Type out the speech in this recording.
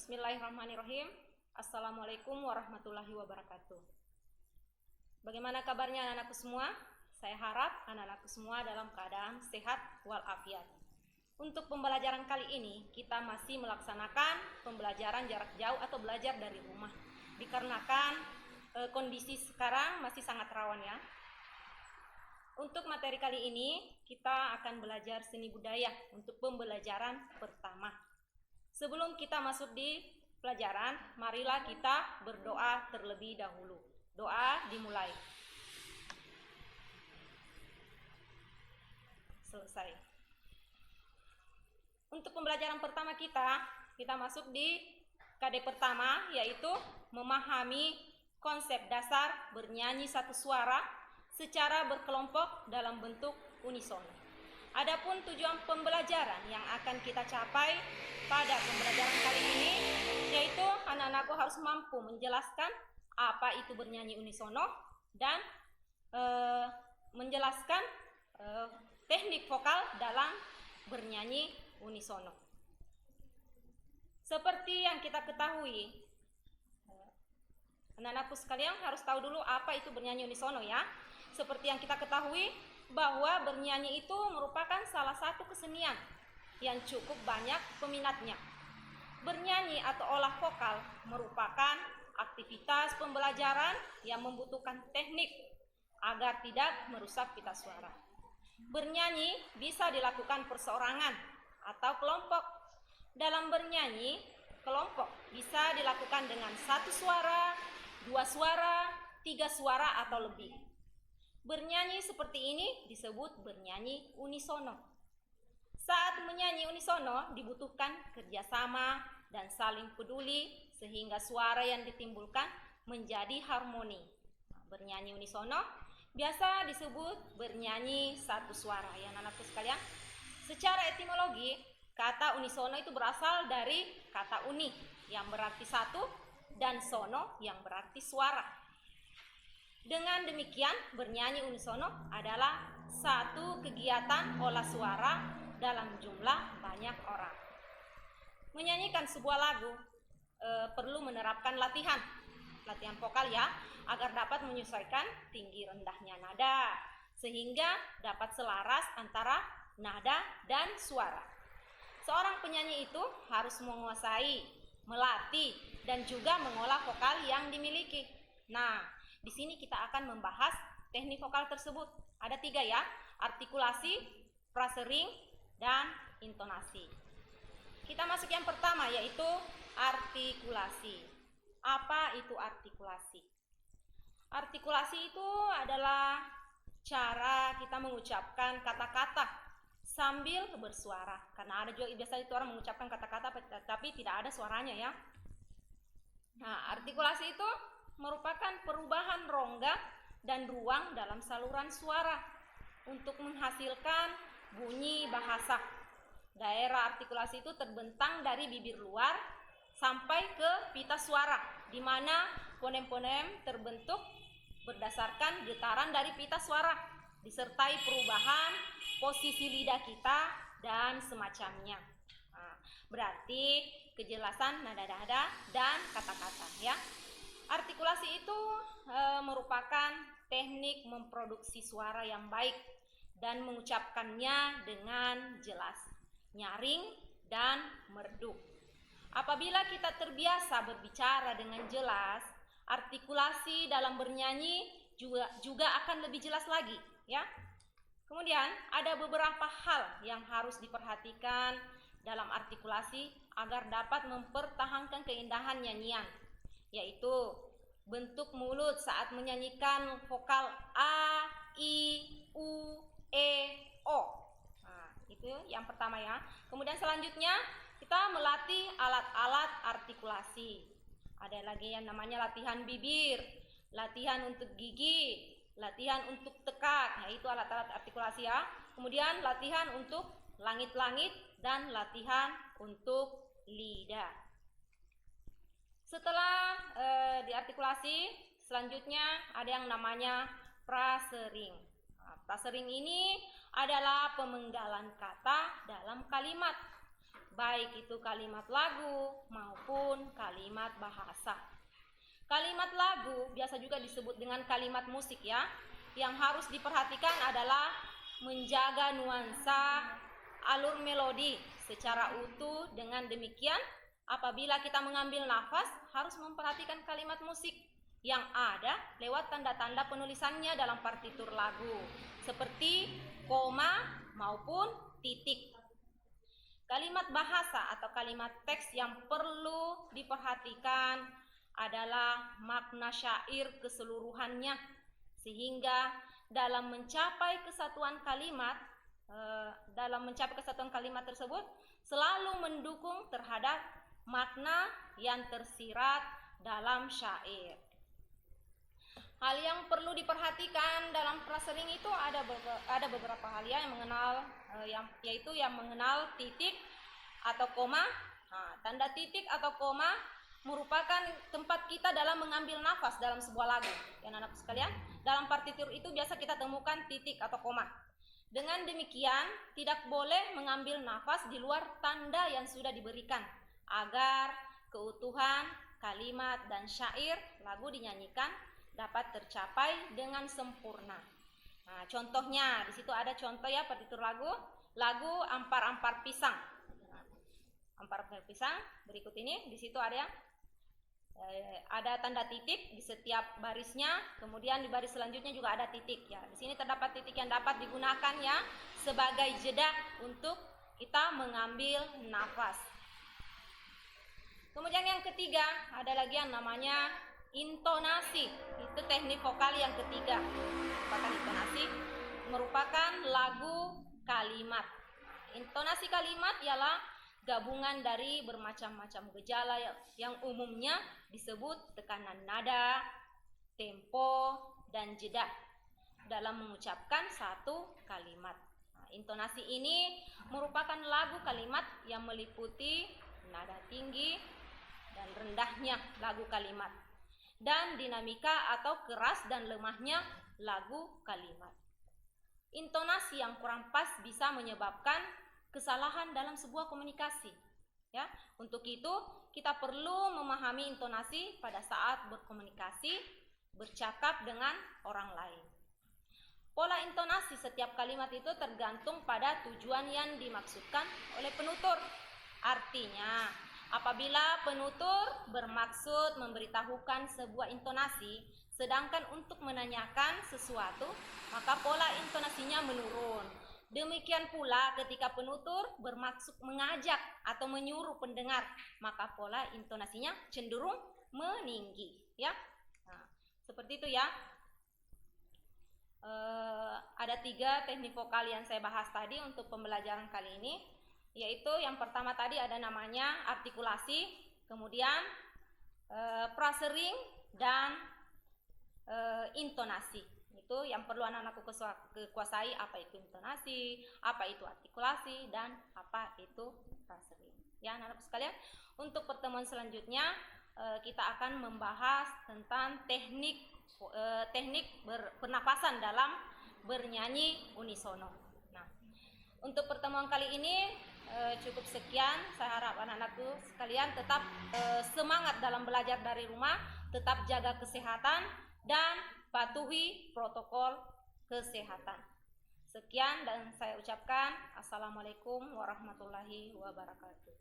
Bismillahirrahmanirrahim. Assalamualaikum warahmatullahi wabarakatuh. Bagaimana kabarnya anak-anakku semua? Saya harap anak-anakku semua dalam keadaan sehat walafiat. Untuk pembelajaran kali ini, kita masih melaksanakan pembelajaran jarak jauh atau belajar dari rumah. Dikarenakan kondisi sekarang masih sangat rawan ya. Untuk materi kali ini, kita akan belajar seni budaya untuk pembelajaran pertama. Sebelum kita masuk di pelajaran, marilah kita berdoa terlebih dahulu. Doa dimulai. Selesai. Untuk pembelajaran pertama kita masuk di KD pertama, yaitu memahami konsep dasar bernyanyi satu suara secara berkelompok dalam bentuk unisono. Adapun tujuan pembelajaran yang akan kita capai pada pembelajaran kali ini, yaitu anak-anakku harus mampu menjelaskan apa itu bernyanyi unisono dan menjelaskan teknik vokal dalam bernyanyi unisono. Seperti yang kita ketahui, anak-anakku sekalian harus tahu dulu apa itu bernyanyi unisono ya. Seperti yang kita ketahui bahwa bernyanyi itu merupakan salah satu kesenian yang cukup banyak peminatnya. Bernyanyi atau olah vokal merupakan aktivitas pembelajaran yang membutuhkan teknik agar tidak merusak pita suara. Bernyanyi bisa dilakukan perseorangan atau kelompok. Dalam bernyanyi, kelompok bisa dilakukan dengan satu suara, dua suara, tiga suara atau lebih. Bernyanyi seperti ini disebut bernyanyi unisono. Saat menyanyi unisono dibutuhkan kerjasama dan saling peduli sehingga suara yang ditimbulkan menjadi harmoni. Bernyanyi unisono biasa disebut bernyanyi satu suara ya anak-anakku sekalian. Secara etimologi, kata unisono itu berasal dari kata uni yang berarti satu dan sono yang berarti suara. Dengan demikian, bernyanyi unisono adalah satu kegiatan olah suara dalam jumlah banyak orang. Menyanyikan sebuah lagu perlu menerapkan latihan vokal ya, agar dapat menyesuaikan tinggi rendahnya nada, sehingga dapat selaras antara nada dan suara. Seorang penyanyi itu harus menguasai, melatih, dan juga mengolah vokal yang dimiliki. Nah, di sini kita akan membahas teknik vokal tersebut. Ada 3 ya, artikulasi, frasering, dan intonasi. Kita masuk yang pertama yaitu artikulasi. Apa itu artikulasi? Artikulasi itu adalah cara kita mengucapkan kata-kata sambil bersuara. Karena ada juga biasanya itu orang mengucapkan kata-kata tapi tidak ada suaranya ya. Nah, artikulasi itu merupakan perubahan rongga dan ruang dalam saluran suara untuk menghasilkan bunyi bahasa. Daerah artikulasi itu terbentang dari bibir luar sampai ke pita suara, di mana fonem-fonem terbentuk berdasarkan getaran dari pita suara, disertai perubahan posisi lidah kita dan semacamnya. Nah, berarti kejelasan nada-nada dan kata-kata ya. Artikulasi itu merupakan teknik memproduksi suara yang baik dan mengucapkannya dengan jelas, nyaring, dan merdu. Apabila kita terbiasa berbicara dengan jelas, artikulasi dalam bernyanyi juga akan lebih jelas lagi, ya. Kemudian ada beberapa hal yang harus diperhatikan dalam artikulasi agar dapat mempertahankan keindahan nyanyian, yaitu bentuk mulut saat menyanyikan vokal A, I, U, E, O. Nah, itu yang pertama ya. Kemudian selanjutnya kita melatih alat-alat artikulasi. Ada lagi yang namanya latihan bibir, latihan untuk gigi, latihan untuk tekak, yaitu alat-alat artikulasi ya. Kemudian latihan untuk langit-langit dan latihan untuk lidah. Setelah diartikulasi, selanjutnya ada yang namanya frasering. Nah, frasering ini adalah pemenggalan kata dalam kalimat. baik itu kalimat lagu maupun kalimat bahasa. Kalimat lagu biasa juga disebut dengan kalimat musik ya. Yang harus diperhatikan adalah menjaga nuansa alur melodi secara utuh. Dengan demikian, apabila kita mengambil nafas, harus memperhatikan kalimat musik yang ada lewat tanda-tanda penulisannya dalam partitur lagu, seperti koma maupun titik. Kalimat bahasa atau kalimat teks yang perlu diperhatikan adalah makna syair keseluruhannya, sehingga dalam mencapai kesatuan kalimat tersebut selalu mendukung terhadap makna yang tersirat dalam syair. Hal yang perlu diperhatikan dalam prasering itu ada beberapa hal yang mengenal yaitu yang mengenal titik atau koma. Nah, tanda titik atau koma merupakan tempat kita dalam mengambil nafas dalam sebuah lagu. Ya anak-anak sekalian, dalam partitur itu biasa kita temukan titik atau koma. Dengan demikian, tidak boleh mengambil nafas di luar tanda yang sudah diberikan agar keutuhan kalimat dan syair lagu dinyanyikan dapat tercapai dengan sempurna. Nah, contohnya di situ ada contoh ya partitur lagu Ampar-Ampar Pisang. Ampar-Ampar Pisang berikut ini, di situ ada tanda titik di setiap barisnya, kemudian di baris selanjutnya juga ada titik ya. Di sini terdapat titik yang dapat digunakan ya sebagai jeda untuk kita mengambil nafas. Kemudian yang ketiga ada lagi yang namanya intonasi. Itu teknik vokal yang ketiga. Intonasi merupakan lagu kalimat. Intonasi kalimat ialah gabungan dari bermacam-macam gejala yang umumnya disebut tekanan nada, tempo, dan jeda dalam mengucapkan satu kalimat. Nah, intonasi ini merupakan lagu kalimat yang meliputi nada tinggi dan rendahnya lagu kalimat, dan dinamika atau keras dan lemahnya lagu kalimat. Intonasi yang kurang pas bisa menyebabkan kesalahan dalam sebuah komunikasi. Ya, untuk itu kita perlu memahami intonasi pada saat berkomunikasi, bercakap dengan orang lain. Pola intonasi setiap kalimat itu tergantung pada tujuan yang dimaksudkan oleh penutur. Artinya, apabila penutur bermaksud memberitahukan sebuah intonasi, sedangkan untuk menanyakan sesuatu, maka pola intonasinya menurun. Demikian pula ketika penutur bermaksud mengajak atau menyuruh pendengar, maka pola intonasinya cenderung meninggi, ya. Nah, seperti itu ya. Ada 3 teknik vokal yang saya bahas tadi untuk pembelajaran kali ini, yaitu yang pertama tadi ada namanya artikulasi, kemudian prasering dan intonasi. Itu yang perlu anak-anakku kuasai, apa itu intonasi, apa itu artikulasi, dan apa itu prasering. Ya anak-anakku sekalian, untuk pertemuan selanjutnya kita akan membahas tentang teknik pernapasan dalam bernyanyi unisono. Nah, untuk pertemuan kali ini cukup sekian. Saya harap anak-anakku sekalian tetap semangat dalam belajar dari rumah, tetap jaga kesehatan dan patuhi protokol kesehatan. Sekian dan saya ucapkan Assalamualaikum warahmatullahi wabarakatuh.